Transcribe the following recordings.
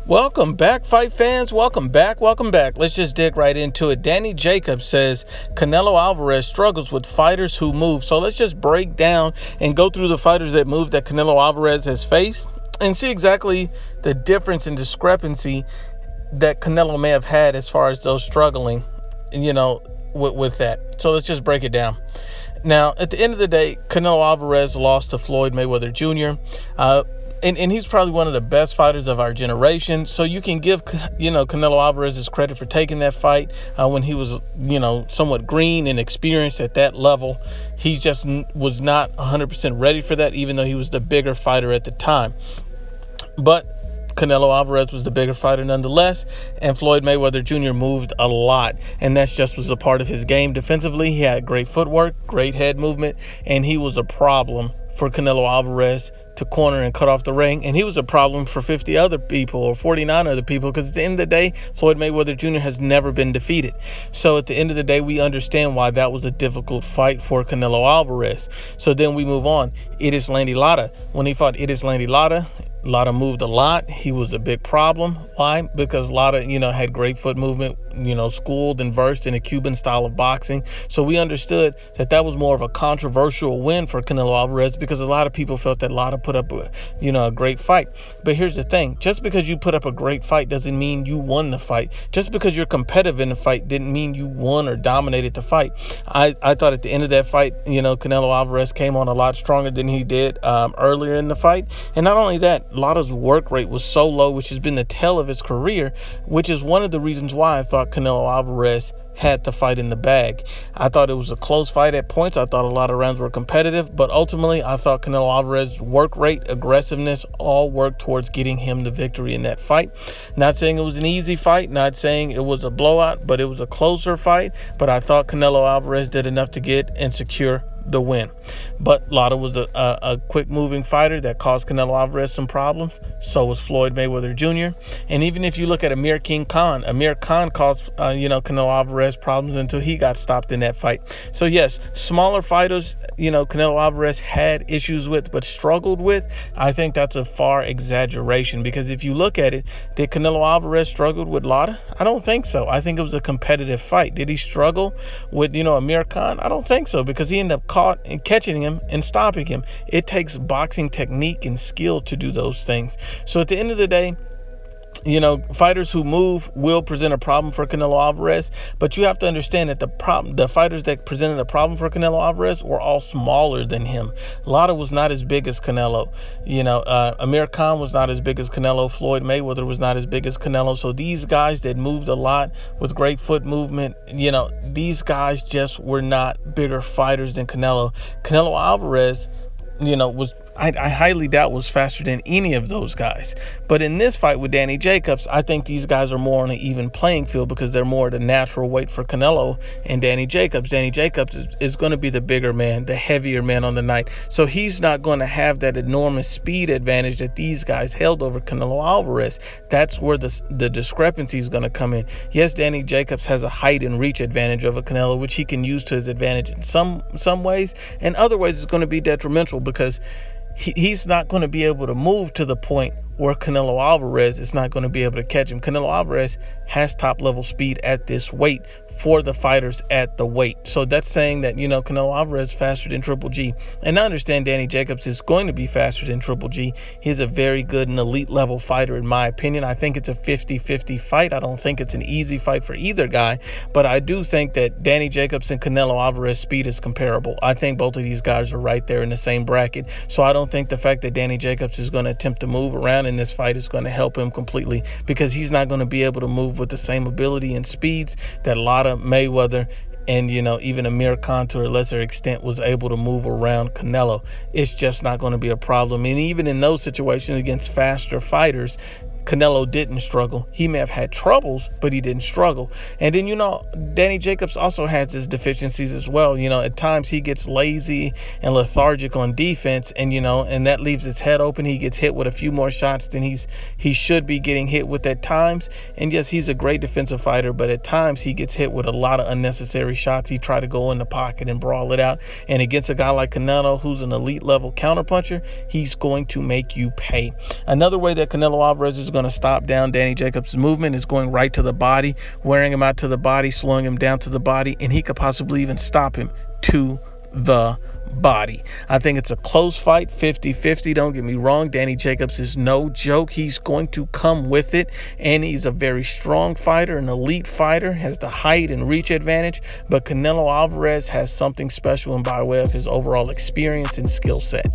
Welcome back, fight fans. Welcome back. Let's just dig right into it. Danny Jacobs says Canelo Alvarez struggles with fighters who move. So let's just break down and go through the fighters that move that Canelo Alvarez has faced and see exactly the difference and discrepancy that Canelo may have had as far as those struggling, with that. So let's just break it down. Now, at the end of the day, Canelo Alvarez lost to Floyd Mayweather Jr. And he's probably one of the best fighters of our generation. So you can give, Canelo Alvarez his credit for taking that fight when he was, somewhat green and experienced at that level. He just was not 100% ready for that, even though he was the bigger fighter at the time. But Canelo Alvarez was the bigger fighter nonetheless, and Floyd Mayweather Jr. moved a lot, and that just was a part of his game. Defensively, he had great footwork, great head movement, and he was a problem for Canelo Alvarez to corner and cut off the ring, and he was a problem for 50 other people or 49 other people, because at the end of the day, Floyd Mayweather Jr. has never been defeated. So at the end of the day, we understand why that was a difficult fight for Canelo Alvarez. So then we move on. Idris Landy Lara. When he fought Idris Landy Lara moved a lot. He was a big problem. Why? Because Lara, had great foot movement, schooled and versed in a Cuban style of boxing. So we understood that was more of a controversial win for Canelo Alvarez, because a lot of people felt that Lara put up a great fight. But here's the thing. Just because you put up a great fight doesn't mean you won the fight. Just because you're competitive in the fight didn't mean you won or dominated the fight. I thought at the end of that fight, Canelo Alvarez came on a lot stronger than he did earlier in the fight. And not only that, Lara's work rate was so low, which has been the tale of his career, which is one of the reasons why I thought Canelo Alvarez had the fight in the bag. I thought it was a close fight at points. I thought a lot of rounds were competitive, but ultimately I thought Canelo Alvarez's work rate, aggressiveness, all worked towards getting him the victory in that fight. Not saying it was an easy fight, not saying it was a blowout, but it was a closer fight. But I thought Canelo Alvarez did enough to get and secure the win. But Lara was a quick moving fighter that caused Canelo Alvarez some problems. So was Floyd Mayweather Jr. And even if you look at Amir Khan caused Canelo Alvarez problems until he got stopped in that fight. So yes, smaller fighters, Canelo Alvarez had issues with, but struggled with. I think that's a far exaggeration, because if you look at it, did Canelo Alvarez struggle with Lara? I don't think so. I think it was a competitive fight. Did he struggle with, Amir Khan? I don't think so, because he ended up caught and catching him and stopping him. It takes boxing technique and skill to do those things. So at the end of the day, fighters who move will present a problem for Canelo Alvarez, but you have to understand that the fighters that presented a problem for Canelo Alvarez were all smaller than him. Lara was not as big as Canelo. Amir Khan was not as big as Canelo. Floyd Mayweather was not as big as Canelo. So these guys that moved a lot with great foot movement, these guys just were not bigger fighters than Canelo. Canelo Alvarez, I highly doubt was faster than any of those guys. But in this fight with Danny Jacobs, I think these guys are more on an even playing field, because they're more the natural weight for Canelo and Danny Jacobs. Danny Jacobs is going to be the bigger man, the heavier man on the night. So he's not going to have that enormous speed advantage that these guys held over Canelo Alvarez. That's where the discrepancy is going to come in. Yes, Danny Jacobs has a height and reach advantage over Canelo, which he can use to his advantage in some ways, and other ways it's going to be detrimental, because he's not going to be able to move to the point where Canelo Alvarez is not going to be able to catch him. Canelo Alvarez has top level speed at this weight for the fighters at the weight. So that's saying that, Canelo Alvarez is faster than Triple G. And I understand Danny Jacobs is going to be faster than Triple G. He's a very good and elite level fighter, in my opinion. I think it's a 50-50 fight. I don't think it's an easy fight for either guy. But I do think that Danny Jacobs and Canelo Alvarez speed is comparable. I think both of these guys are right there in the same bracket. So I don't think the fact that Danny Jacobs is going to attempt to move around in this fight is going to help him completely, because he's not going to be able to move with the same ability and speeds that Lara, Mayweather, and even Amir Khan to a lesser extent was able to move around Canelo. It's just not going to be a problem. And even in those situations against faster fighters, Canelo didn't struggle. He may have had troubles, but he didn't struggle. And then, Danny Jacobs also has his deficiencies as well. At times he gets lazy and lethargic on defense, and that leaves his head open. He gets hit with a few more shots than he should be getting hit with at times. And yes, he's a great defensive fighter, but at times he gets hit with a lot of unnecessary shots. He tries to go in the pocket and brawl it out. And against a guy like Canelo, who's an elite level counterpuncher, he's going to make you pay. Another way that Canelo Alvarez is going to stop down Danny Jacobs' movement. Is going right to the body, wearing him out to the body, slowing him down to the body, and he could possibly even stop him to the body. I think it's a close fight, 50-50. Don't get me wrong. Danny Jacobs is no joke. He's going to come with it, and he's a very strong fighter, an elite fighter, has the height and reach advantage. But Canelo Alvarez has something special in by way of his overall experience and skill set.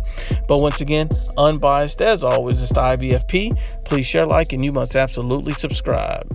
But once again, unbiased as always, it's the IBFP. Please share, like, and you must absolutely subscribe.